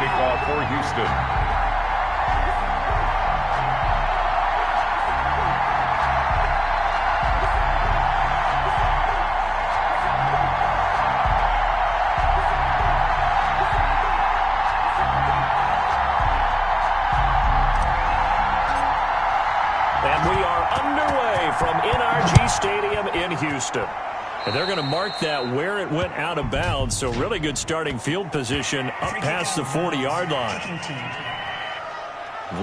kickoff for Houston. From NRG Stadium in Houston. And they're going to mark that where it went out of bounds, so really good starting field position up past the 40-yard line.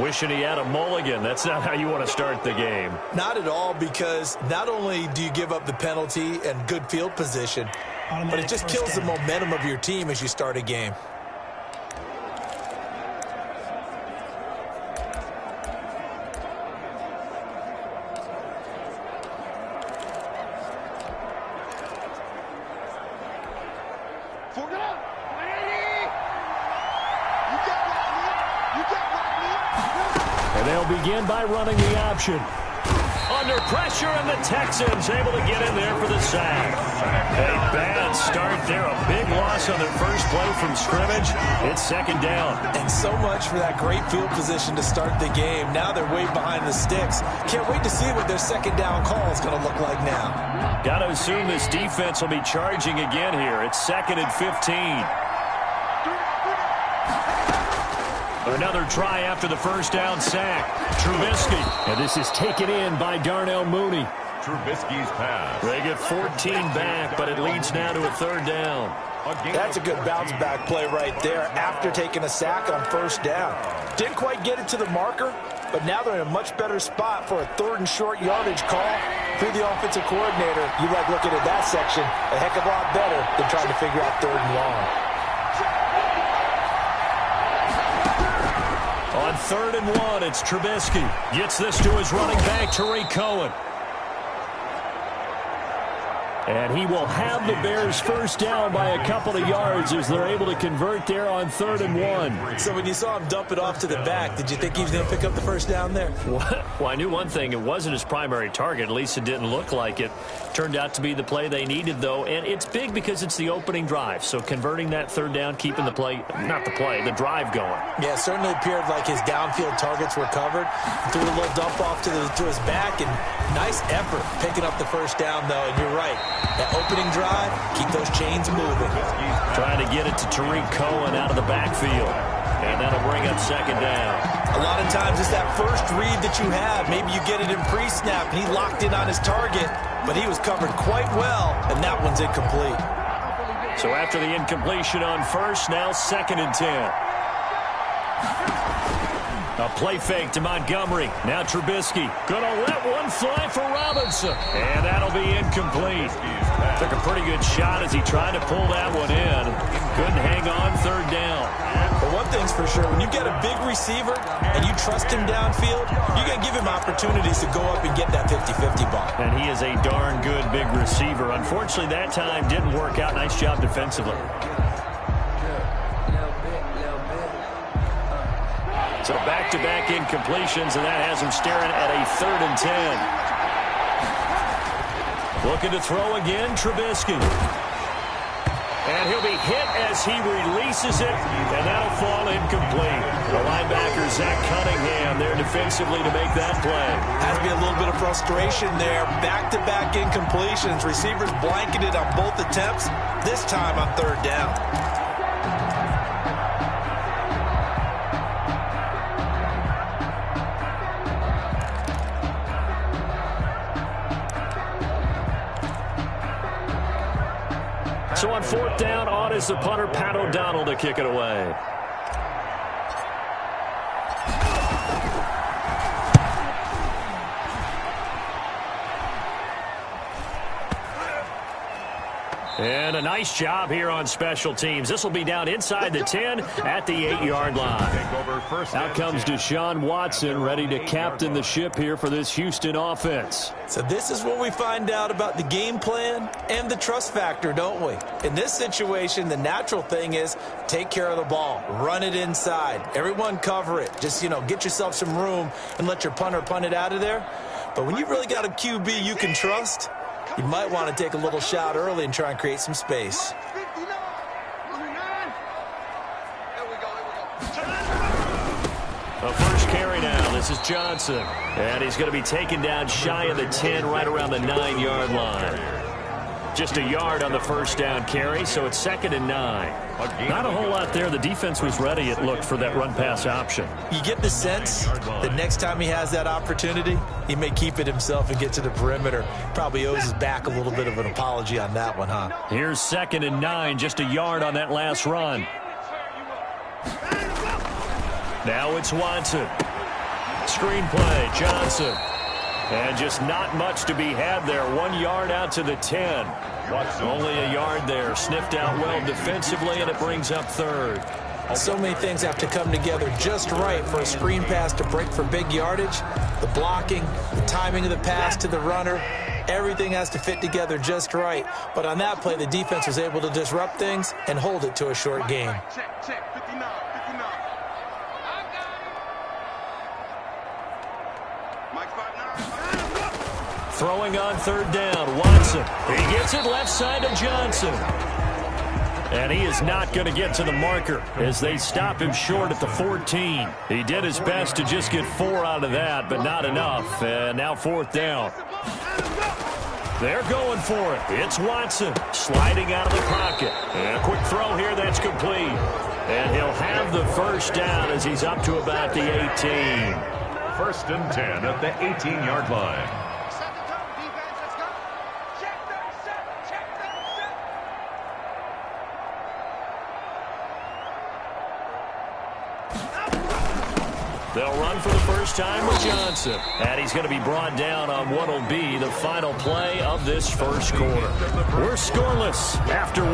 Wishing he had a mulligan. That's not how you want to start the game. Not at all, because not only do you give up the penalty and good field position, but it just kills the momentum of your team as you start a game. Begin by running the option. Under pressure, and the Texans able to get in there for the sack. A bad start there. A big loss on their first play from scrimmage. It's second down. And so much for that great field position to start the game. Now they're way behind the sticks. Can't wait to see what their second down call is going to look like now. Got to assume this defense will be charging again here. It's 2nd and 15. Another try after the first down sack. Trubisky. And this is taken in by Darnell Mooney. Trubisky's pass. They get 14 back, but it leads now to a third down. That's a good bounce back play right there after taking a sack on first down. Didn't quite get it to the marker, but now they're in a much better spot for a 3rd and short yardage call. Through the offensive coordinator, you like looking at that section a heck of a lot better than trying to figure out 3rd and long. On 3rd and 1, it's Trubisky. Gets this to his running back, Tariq Cohen. And he will have the Bears first down by a couple of yards as they're able to convert there on 3rd and 1. So when you saw him dump it off to the back, did you think he was going to pick up the first down there? Well, I knew one thing. It wasn't his primary target. At least it didn't look like it. Turned out to be the play they needed, though. And it's big because it's the opening drive. So converting that 3rd down, keeping the play, not the play, the drive going. Yeah, it certainly appeared like his downfield targets were covered. Threw a little dump off to his back, and nice effort picking up the first down, though. And you're right. That opening drive, keep those chains moving. Trying to get it to Tariq Cohen out of the backfield. And that'll bring up second down. A lot of times it's that first read that you have. Maybe you get it in pre-snap, and he locked in on his target, but he was covered quite well, and that one's incomplete. So after the incompletion on first, now 2nd and 10. A play fake to Montgomery. Now Trubisky. Gonna let one fly for Robinson. And that'll be incomplete. Took a pretty good shot as he tried to pull that one in. Couldn't hang on 3rd down. But one thing's for sure, when you get a big receiver and you trust him downfield, you're going to give him opportunities to go up and get that 50-50 ball. And he is a darn good big receiver. Unfortunately, that time didn't work out. Nice job defensively. So back-to-back incompletions, and that has him staring at a 3rd and 10. Looking to throw again, Trubisky. And he'll be hit as he releases it, and that'll fall incomplete. The linebacker, Zach Cunningham, there defensively to make that play. Has to be a little bit of frustration there. Back-to-back incompletions. Receivers blanketed on both attempts, this time on 3rd down. So on 4th down, on is the punter, Pat O'Donnell, to kick it away. And a nice job here on special teams. This will be down inside the 10 at the 8-yard line. Out comes Deshaun Watson, ready to captain the ship here for this Houston offense. So this is what we find out about the game plan and the trust factor, don't we? In this situation, the natural thing is take care of the ball. Run it inside. Everyone cover it. Just, get yourself some room and let your punter punt it out of there. But when you've really got a QB you can trust, you might want to take a little shot early and try and create some space. A first carry now. This is Johnson. And he's going to be taken down shy of the 10, right around the 9-yard line. Just a yard on the first down carry, so it's 2nd and 9. Not a whole lot there. The defense was ready, it looked, for that run-pass option. You get the sense that next time he has that opportunity, he may keep it himself and get to the perimeter. Probably owes his back a little bit of an apology on that one, huh? Here's 2nd and 9, just a yard on that last run. Now it's Watson. Screenplay, Johnson. And just not much to be had there. 1 yard out to the 10. Only a yard there. Sniffed out well defensively, and it brings up 3rd. So many things have to come together just right for a screen pass to break for big yardage. The blocking, the timing of the pass to the runner, everything has to fit together just right. But on that play, the defense was able to disrupt things and hold it to a short gain. Throwing on 3rd down, Watson. He gets it left side to Johnson. And he is not going to get to the marker as they stop him short at the 14. He did his best to just get 4 out of that, but not enough. And now 4th down. They're going for it. It's Watson sliding out of the pocket. And a quick throw here that's complete. And he'll have the first down as he's up to about the 18. 1st and 10 at the 18-yard line. They'll run for the first time with Johnson. And he's going to be brought down on what will be the final play of this first quarter. We're scoreless after 1.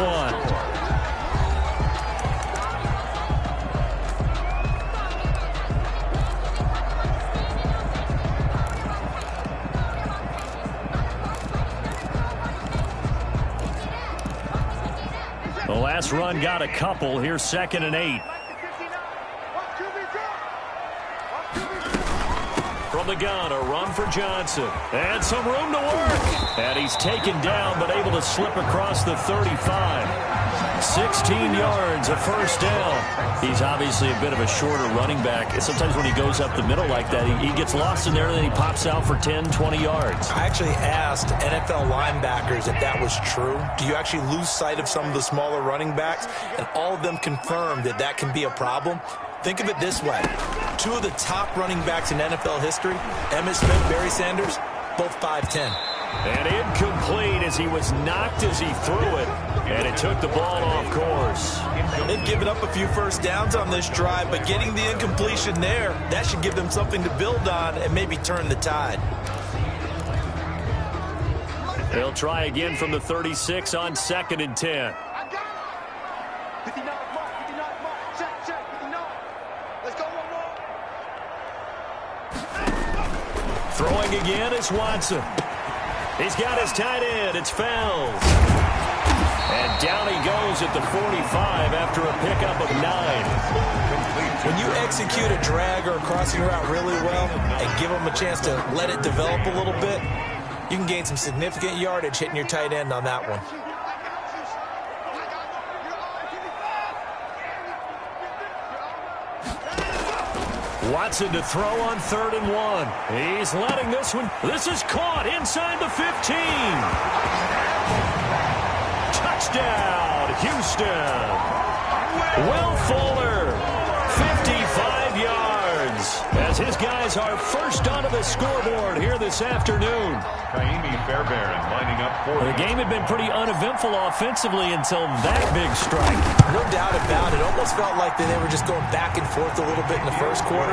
The last run got a couple. Here's 2nd and 8. From the gun, a run for Johnson. And some room to work. And he's taken down, but able to slip across the 35. 16 yards, a first down. He's obviously a bit of a shorter running back. Sometimes when he goes up the middle like that, he gets lost in there, and then he pops out for 10, 20 yards. I actually asked NFL linebackers if that was true. Do you actually lose sight of some of the smaller running backs? And all of them confirmed that that can be a problem. Think of it this way. 2 of the top running backs in NFL history, Emmitt Smith, Barry Sanders, both 5'10". And incomplete as he was knocked as he threw it. And it took the ball off course. They've given up a few first downs on this drive, but getting the incompletion there, that should give them something to build on and maybe turn the tide. They'll try again from the 36 on 2nd and 10. Throwing again is Watson. He's got his tight end. It's Fells. And down he goes at the 45 after a pickup of 9. When you execute a drag or a crossing route really well and give them a chance to let it develop a little bit, you can gain some significant yardage hitting your tight end on that one. Watson to throw on 3rd and 1. He's letting this one. This is caught inside the 15. Touchdown, Houston. Will Fuller, 55 yards, as his guys are first onto the scoreboard here this afternoon. Fairbairn lining up for The game had been pretty uneventful offensively until that big strike. No doubt about it. Almost felt like they were just going back and forth a little bit in the first quarter.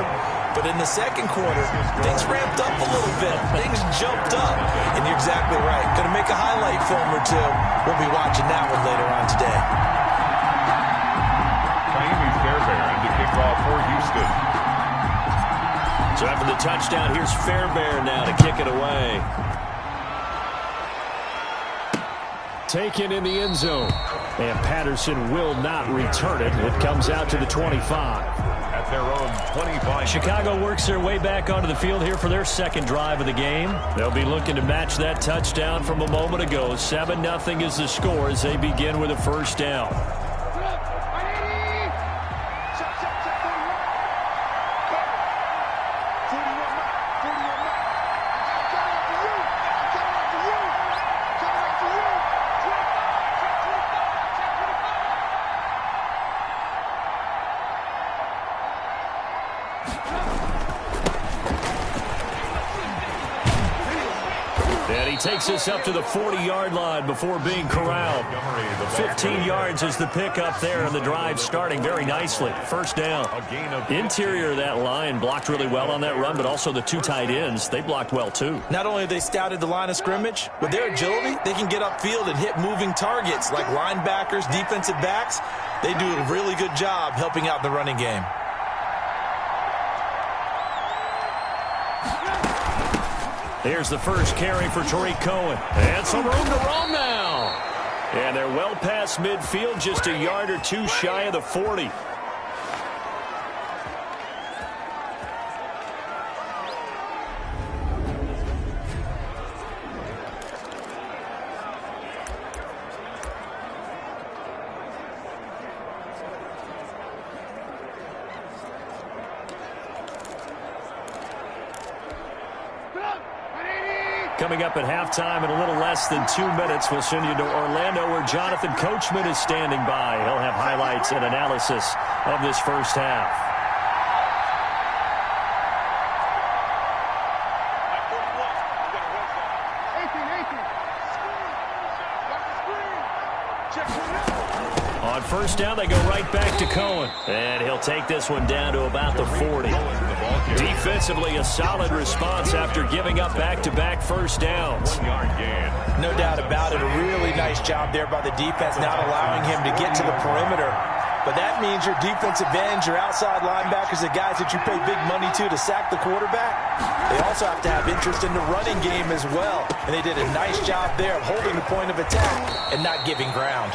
But in the second quarter, things ramped up a little bit. Things jumped up. And you're exactly right. Going to make a highlight film or two. We'll be watching that one later on today. Fairbairn to kick off for Houston. So after the touchdown, here's Fairbairn now to kick it away. Taken in the end zone. And Patterson will not return it. It comes out to the 25. At their own 25. Chicago works their way back onto the field here for their second drive of the game. They'll be looking to match that touchdown from a moment ago. 7-0 is the score as they begin with a first down. takes us up to the 40-yard line before being corralled. 15 yards is the pickup there, and the drive starting very nicely. First down. Interior of that line blocked really well on that run, but also the two tight ends, they blocked well too. Not only have they scouted the line of scrimmage, with their agility, they can get upfield and hit moving targets like linebackers, defensive backs. They do a really good job helping out the running game. Here's the first carry for Tariq Cohen. And some room to roam now. And they're well past midfield, just a yard or two shy of the 40. Coming up at halftime in a little less than 2 minutes, we'll send you to Orlando where Jonathan Coachman is standing by. He'll have highlights and analysis of this first half. On first down, they go right back to Cohen. And he'll take this one down to about the 40. Defensively, a solid response after giving up back-to-back first downs. 1 yard gain. No doubt about it. A really nice job there by the defense, not allowing him to get to the perimeter. But that means your defensive ends, your outside linebackers, the guys that you pay big money to sack the quarterback, they also have to have interest in the running game as well. And they did a nice job there of holding the point of attack and not giving ground.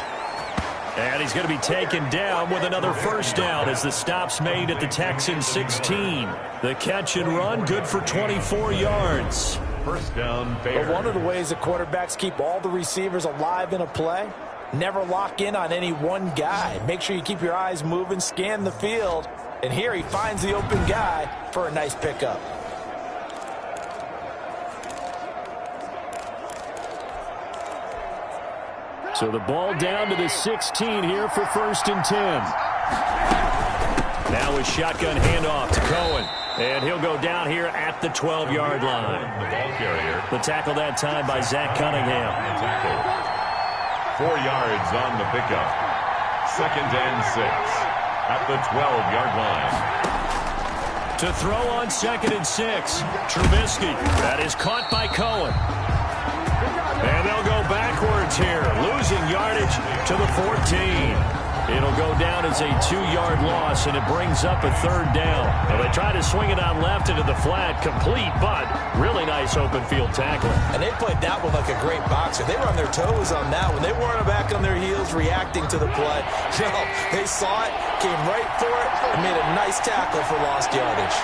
And he's going to be taken down with another first down as the stop's made at the Texans 16. The catch and run, good for 24 yards. First down, Bears. But one of the ways the quarterbacks keep all the receivers alive in a play, never lock in on any one guy. Make sure you keep your eyes moving, scan the field. And here he finds the open guy for a nice pickup. So the ball down to the 16 here for first and 10. Now a shotgun handoff to Cohen. And he'll go down here at the 12-yard line. The ball carrier. The tackle that time by Zach Cunningham. 4 yards on the pickup. 2nd and 6 at the 12-yard line. To throw on 2nd and 6. Trubisky. That is caught by Cohen. And they'll go backwards here, losing yardage to the 14. It'll go down as a 2-yard loss, and it brings up a 3rd down. Now they try to swing it on left into the flat, complete, but really nice open field tackling. And they played that one like a great boxer. They were on their toes on that one. They weren't back on their heels reacting to the play. No, they saw it, came right for it, and made a nice tackle for lost yardage.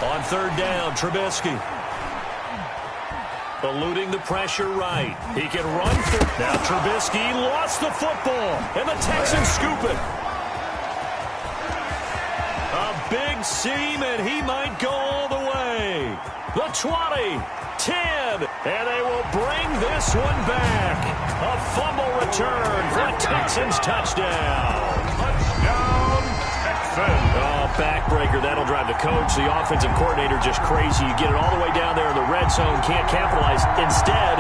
On 3rd down, Trubisky. Eluding the pressure right. He can run through. Now Trubisky lost the football, and the Texans scoop it. A big seam, and he might go all the way. The 20, 10, and they will bring this one back. A fumble return for a Texans touchdown. Touchdown, Texans. Oh, backbreaker. That'll drive the coach, the offensive coordinator, just crazy. You get it all the way down there in the red zone, can't capitalize. Instead,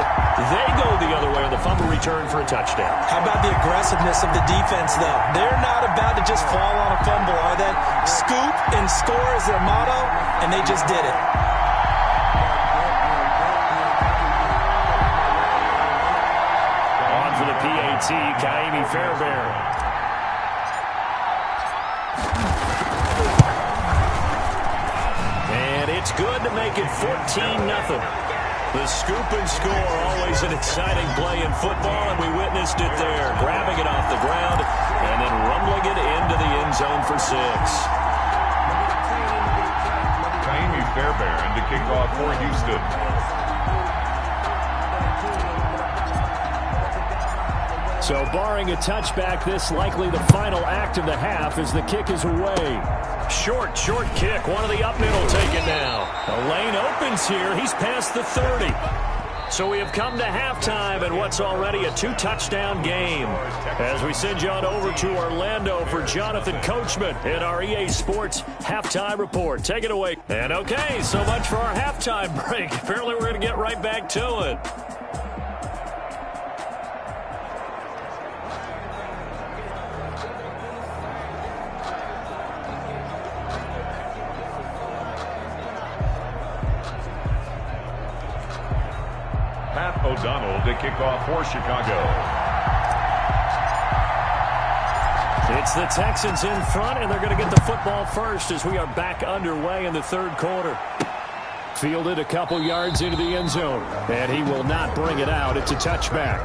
they go the other way on the fumble return for a touchdown. How about the aggressiveness of the defense, though? They're not about to just fall on a fumble, are they? Scoop and score is their motto, and they just did it. On for the PAT, Kaimi Fairbairn. It's good to make it 14-0. The scoop and score, always an exciting play in football, and we witnessed it there, grabbing it off the ground and then rumbling it into the end zone for 6. Kaimi Fairbairn to kick off for Houston. So barring a touchback, this likely the final act of the half as the kick is away. Short kick. One of the up middle taken now. The lane opens here. He's past the 30. So we have come to halftime in what's already a 2-touchdown game. As we send you on over to Orlando for Jonathan Coachman in our EA Sports Halftime Report. Take it away. And okay, so much for our halftime break. Apparently we're going to get right back to it. Pat O'Donnell to kick off for Chicago. It's the Texans in front, and they're going to get the football first as we are back underway in the third quarter. Fielded a couple yards into the end zone, and he will not bring it out. It's a touchback.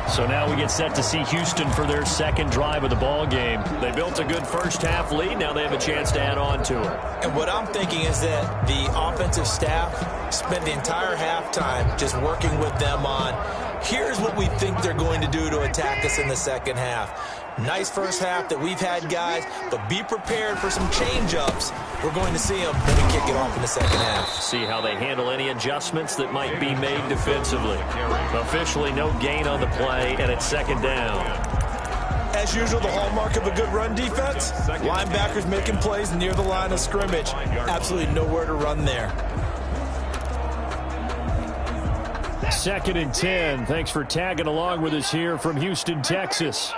So now we get set to see Houston for their second drive of the ball game. They built a good first-half lead. Now they have a chance to add on to it. And what I'm thinking is that the offensive staff spent the entire halftime just working with them on, here's what we think they're going to do to attack us in the second half. Nice first half that we've had, guys, but be prepared for some change-ups. We're going to see them when we kick it off in the second half. See how they handle any adjustments that might be made defensively. Officially no gain on the play, and it's second down. As usual, the hallmark of a good run defense, linebackers making plays near the line of scrimmage. Absolutely nowhere to run there. 2nd and 10. Thanks for tagging along with us here from Houston, Texas.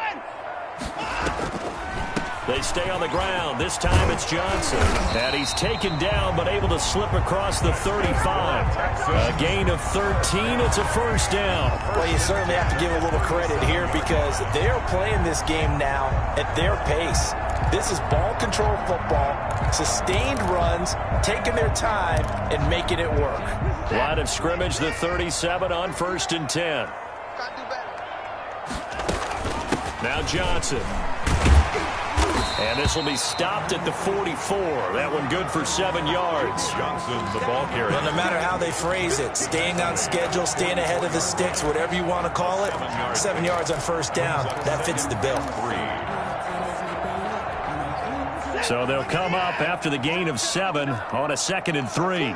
They stay on the ground. This time it's Johnson. And he's taken down but able to slip across the 35. A gain of 13. It's a first down. Well, you certainly have to give a little credit here because they're playing this game now at their pace. This is ball control football, sustained runs, taking their time and making it work. Line of scrimmage, the 37 on 1st and 10. Now Johnson. And this will be stopped at the 44. That one good for 7 yards. Johnson, the ball carrier. Well, no matter how they phrase it, staying on schedule, staying ahead of the sticks, whatever you want to call it, 7 yards on first down, that fits the bill. So they'll come up after the gain of 7 on a 2nd and 3.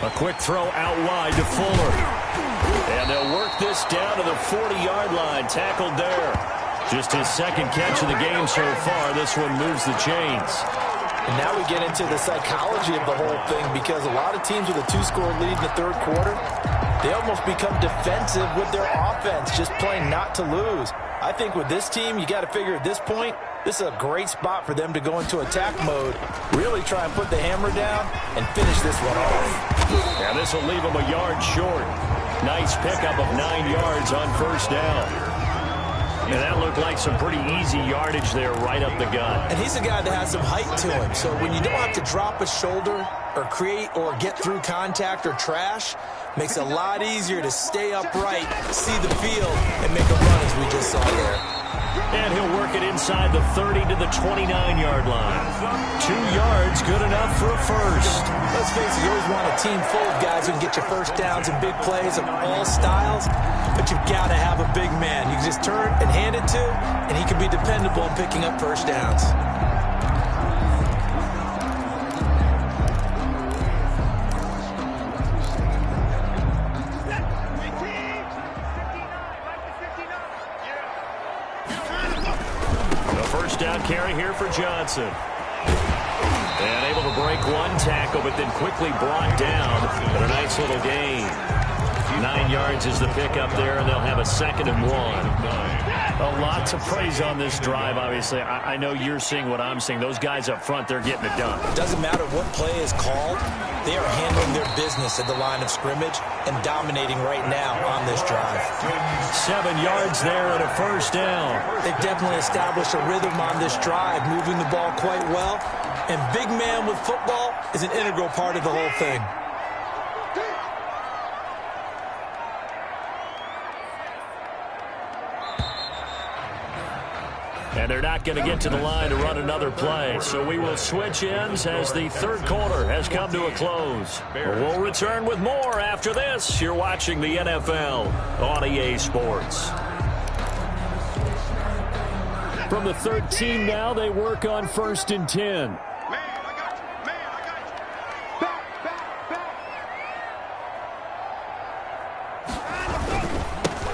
A quick throw out wide to Fuller. And they'll work this down to the 40-yard line. Tackled there. Just his second catch of the game so far. This one moves the chains. And now we get into the psychology of the whole thing because a lot of teams with a 2-score lead in the third quarter, they almost become defensive with their offense, just playing not to lose. I think with this team, you got to figure at this point, this is a great spot for them to go into attack mode, really try and put the hammer down and finish this one off. And this will leave them a yard short. Nice pickup of 9 yards on first down. And that looked like some pretty easy yardage there right up the gut. And he's a guy that has some height to him, so when you don't have to drop a shoulder or create or get through contact or trash, makes it a lot easier to stay upright, see the field, and make a run as we just saw there. And he'll work it inside the 30 to the 29-yard line. 2 yards, good enough for a first. Let's face it, you always want a team full of guys who can get you first downs and big plays of all styles, but you've got to have a big man. You can just turn and hand it to, and he can be dependable in picking up first downs. Down carry here for Johnson. And able to break one tackle, but then quickly brought down. But a nice little gain. 9 yards is the pickup there, and they'll have a 2nd and 1. Lots of praise on this drive, obviously. I know you're seeing what I'm seeing. Those guys up front, they're getting it done. It doesn't matter what play is called. They are handling their business at the line of scrimmage and dominating right now on this drive. 7 yards there and a first down. They've definitely established a rhythm on this drive, moving the ball quite well. And big man with football is an integral part of the whole thing. And they're not going to get to the line to run another play. So we will switch ends as the third quarter has come to a close. We'll return with more after this. You're watching the NFL on EA Sports. From the 13 now, they work on 1st and 10.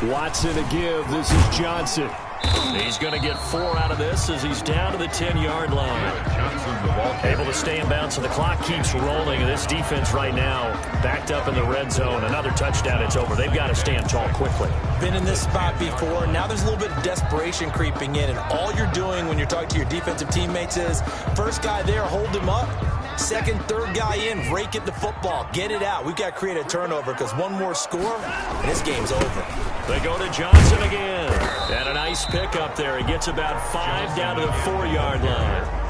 Watson to give. This is Johnson. He's going to get 4 out of this as he's down to the 10-yard line. Able to stay in bounds, so the clock keeps rolling. And this defense right now backed up in the red zone. Another touchdown, it's over. They've got to stand tall quickly. Been in this spot before. Now there's a little bit of desperation creeping in. And all you're doing when you're talking to your defensive teammates is, first guy there, hold him up. Second, third guy in, rake it the football. Get it out. We've got to create a turnover because one more score, and this game's over. They go to Johnson again. And a nice pick up there. He gets about 5 down to the 4-yard line.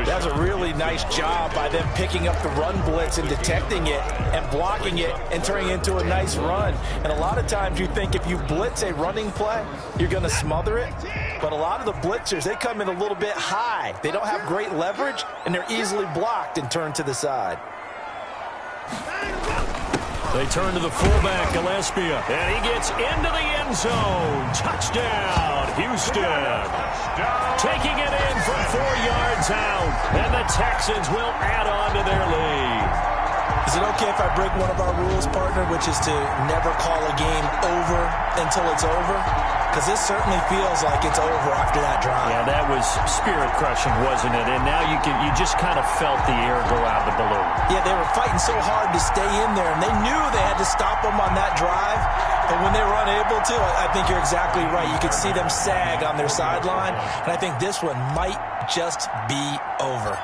That's a really nice job by them picking up the run blitz and detecting it and blocking it and turning it into a nice run. And a lot of times you think if you blitz a running play, you're going to smother it. But a lot of the blitzers, they come in a little bit high. They don't have great leverage, and they're easily blocked and turned to the side. They turn to the fullback, Gillespie, and he gets into the end zone. Touchdown, Houston. Taking it in from 4 yards out, and the Texans will add on to their lead. Is it okay if I break one of our rules, partner, which is to never call a game over until it's over? Because this certainly feels like it's over after that drive. Yeah, that was spirit-crushing, wasn't it? And now you just kind of felt the air go out of the balloon. Yeah, they were fighting so hard to stay in there, and they knew they had to stop them on that drive. But when they were unable to, I think you're exactly right. You could see them sag on their sideline, and I think this one might just be over.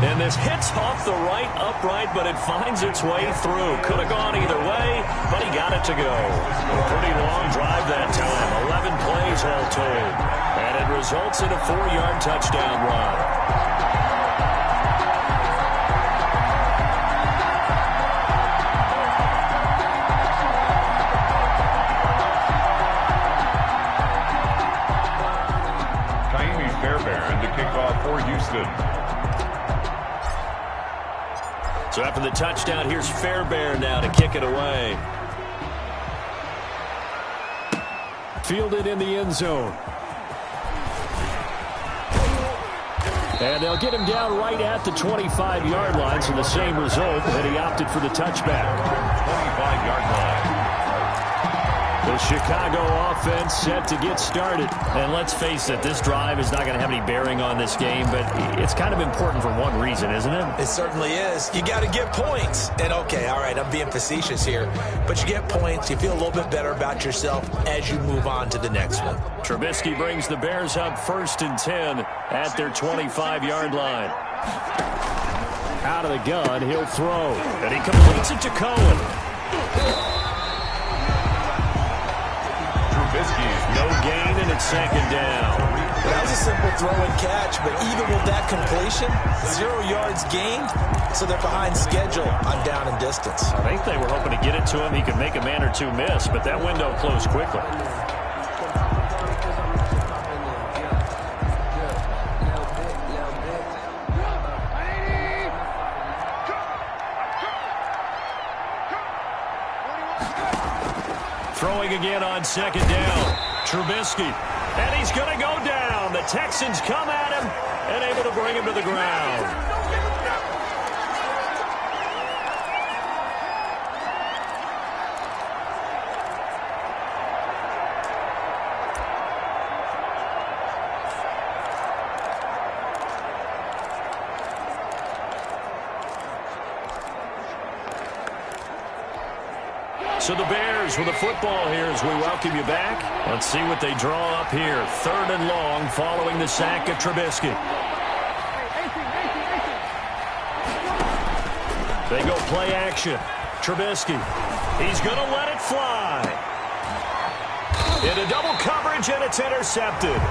And this hits off the right upright, but it finds its way through. Could have gone either way, but he got it to go. A pretty long drive that time. 11 plays all told. And it results in a 4-yard touchdown run. Fairbairn to kick off for Houston. So after the touchdown, here's Fairbairn now to kick it away. Fielded in the end zone. And they'll get him down right at the 25-yard line, so the same result that he opted for the touchback. 25-yard line. The Chicago offense set to get started. And let's face it, this drive is not going to have any bearing on this game, but it's kind of important for one reason, isn't it? It certainly is. You got to get points. And, okay, all right, I'm being facetious here, but you get points. You feel a little bit better about yourself as you move on to the next one. Trubisky brings the Bears up 1st and 10 at their 25-yard line. Out of the gun, he'll throw. And he completes it to Cohen. No gain, and it's 2nd down. That was a simple throw and catch, but even with that completion, 0 yards gained, so they're behind schedule on down and distance. I think they were hoping to get it to him. He could make a man or two miss, but that window closed quickly. Throwing again on 2nd down. Trubisky. And he's going to go down. The Texans come at him and able to bring him to the ground. So the Bears with the football here as we welcome you back. Let's see what they draw up here. 3rd and long following the sack of Trubisky. They go play action. Trubisky. He's going to let it fly. Into double coverage, and it's intercepted.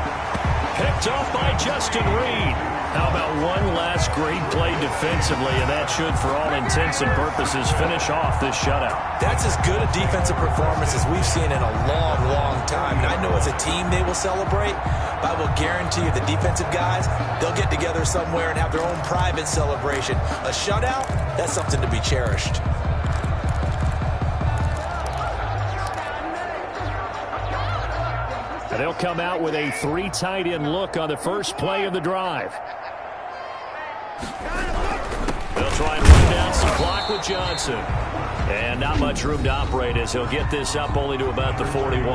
Picked off by Justin Reed. How about one last great play defensively, and that should, for all intents and purposes, finish off this shutout. That's as good a defensive performance as we've seen in a long, long time. And I know as a team they will celebrate, but I will guarantee you the defensive guys, they'll get together somewhere and have their own private celebration. A shutout, that's something to be cherished. they'll come out with a 3 tight end look on the first play of the drive. They'll try and run down some clock with Johnson. And not much room to operate as he'll get this up only to about the 41.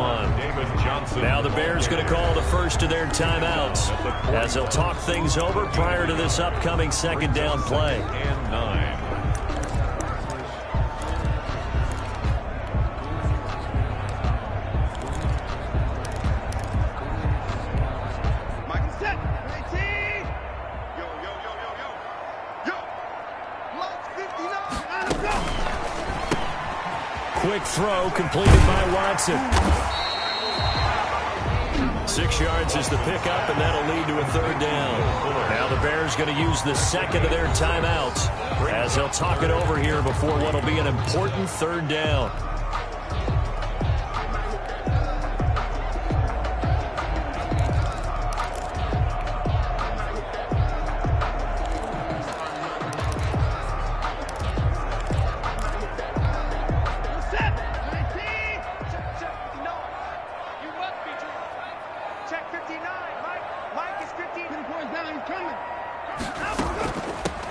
Now the Bears going to call the first of their timeouts as they'll talk things over prior to this upcoming second down play. And 9. Quick throw completed by Watson. 6 yards is the pickup, and that'll lead to a third down. Now the Bears going to use the second of their timeouts as they'll talk it over here before what will be an important third down.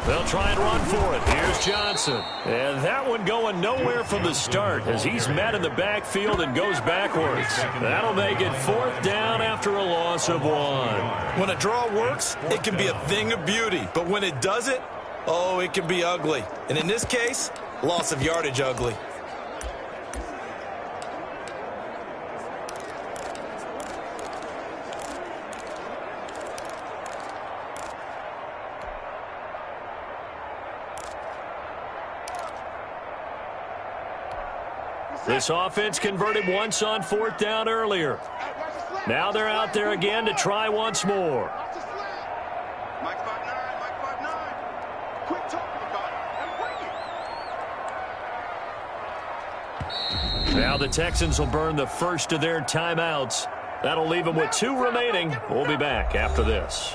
They'll try and run for it. Here's Johnson. And that one going nowhere from the start as he's met in the backfield and goes backwards. That'll make it 4th down after a loss of 1. When a draw works, it can be a thing of beauty. But when it doesn't, oh, it can be ugly. And in this case, loss of yardage ugly. This offense converted once on 4th down earlier. Now they're out there again to try once more. Now the Texans will burn the first of their timeouts. That'll leave them with 2 remaining. We'll be back after this.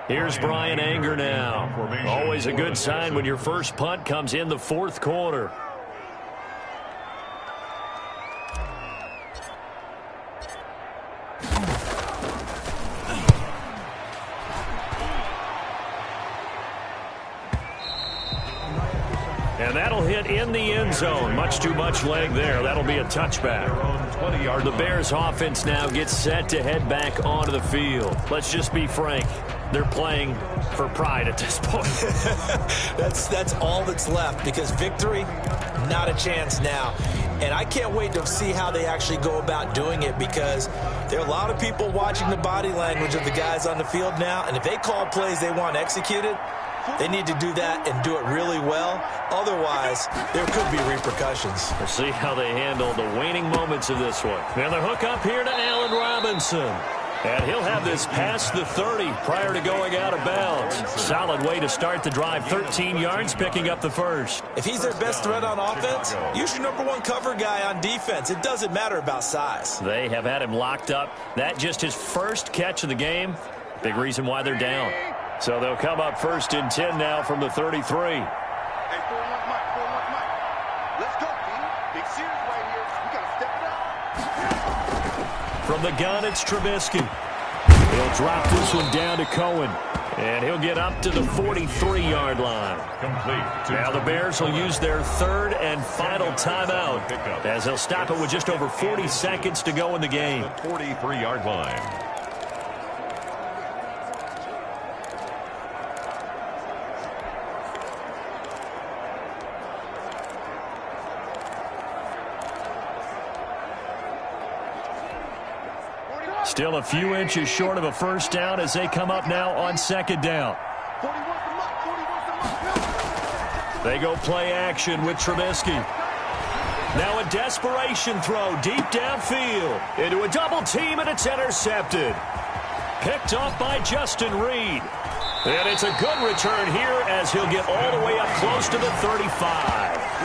Here's Brian Anger now. Always a good sign when your first punt comes in the 4th quarter. And that'll hit in the end zone. Much too much leg there. That'll be a touchback. The Bears offense now gets set to head back onto the field. Let's just be frank. They're playing for pride at this point. That's all that's left because victory, not a chance now. And I can't wait to see how they actually go about doing it because there are a lot of people watching the body language of the guys on the field now. And if they call plays they want executed, they need to do that and do it really well. Otherwise, there could be repercussions. We'll see how they handle the waning moments of this one. Now the hook up here to Allen Robinson. And he'll have this past the 30 prior to going out of bounds. Solid way to start the drive. 13 yards, picking up the first. If he's their best threat on offense, use your #1 cover guy on defense. It doesn't matter about size. They have had him locked up. That just his first catch of the game. Big reason why they're down. So they'll come up 1st and 10 now from the 33. From the gun, it's Trubisky. He'll drop this one down to Cohen. And he'll get up to the 43-yard line. Now the Bears will use their 3rd and final timeout as they'll stop it with just over 40 seconds to go in the game. 43-yard line. Still a few inches short of a first down as they come up now on 2nd down. They go play action with Trubisky. Now a desperation throw deep downfield into a double team, and it's intercepted. Picked off by Justin Reed. And it's a good return here as he'll get all the way up close to the 35.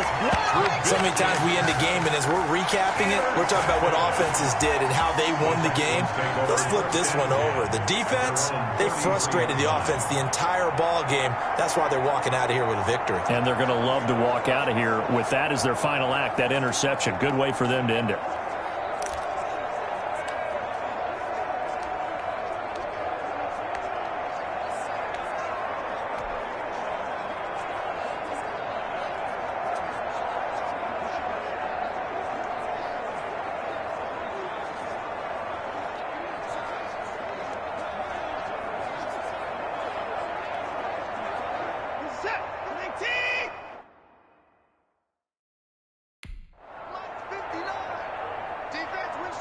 So many times we end the game, and as we're recapping it, we're talking about what offenses did and how they won the game. Let's flip this one over. The defense, they frustrated the offense the entire ball game. That's why they're walking out of here with a victory. And they're going to love to walk out of here with that as their final act, that interception. Good way for them to end it.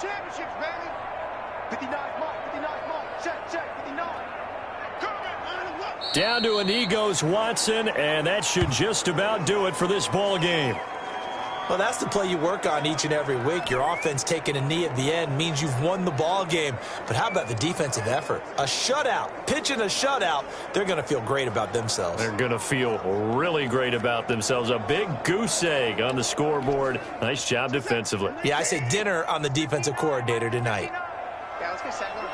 Championships, baby. 59 mark, 59 mark. Check, 59. Down to a knee goes Watson, and that should just about do it for this ball game. Well, that's the play you work on each and every week. Your offense taking a knee at the end means you've won the ball game. But how about the defensive effort? A shutout, pitching a shutout, they're going to feel great about themselves. They're going to feel really great about themselves. A big goose egg on the scoreboard. Nice job defensively. Yeah, I say dinner on the defensive coordinator tonight. Yeah, let's go set lunch.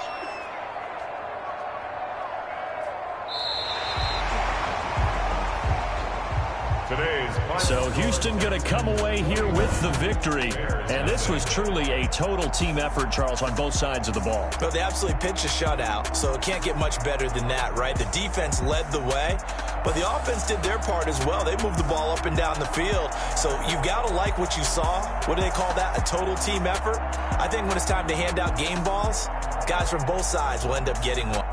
So Houston going to come away here with the victory. And this was truly a total team effort, Charles, on both sides of the ball. Well, they absolutely pitched a shutout, so it can't get much better than that, right? The defense led the way, but the offense did their part as well. They moved the ball up and down the field. So you've got to like what you saw. What do they call that? A total team effort? I think when it's time to hand out game balls, guys from both sides will end up getting one.